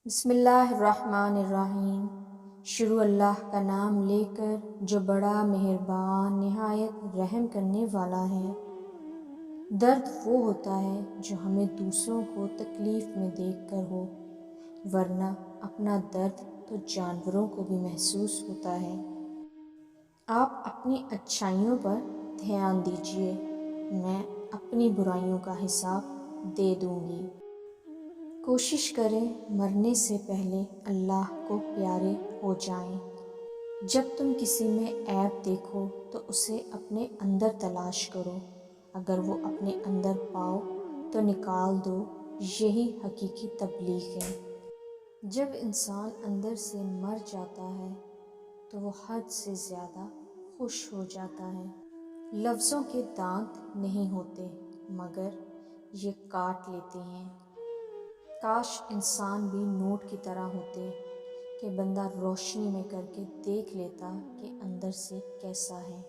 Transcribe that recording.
بسم اللہ الرحمن الرحیم۔ شروع اللہ کا نام لے کر جو بڑا مہربان نہایت رحم کرنے والا ہے۔ درد وہ ہوتا ہے جو ہمیں دوسروں کو تکلیف میں دیکھ کر ہو، ورنہ اپنا درد تو جانوروں کو بھی محسوس ہوتا ہے۔ آپ اپنی اچھائیوں پر دھیان دیجیے، میں اپنی برائیوں کا حساب دے دوں گی۔ کوشش کریں مرنے سے پہلے اللہ کو پیارے ہو جائیں۔ جب تم کسی میں عیب دیکھو تو اسے اپنے اندر تلاش کرو، اگر وہ اپنے اندر پاؤ تو نکال دو، یہی حقیقی تبلیغ ہے۔ جب انسان اندر سے مر جاتا ہے تو وہ حد سے زیادہ خوش ہو جاتا ہے۔ لفظوں کے دانت نہیں ہوتے مگر یہ کاٹ لیتے ہیں۔ کاش انسان بھی نوٹ کی طرح ہوتے کہ بندہ روشنی میں کر کے دیکھ لیتا کہ اندر سے کیسا ہے۔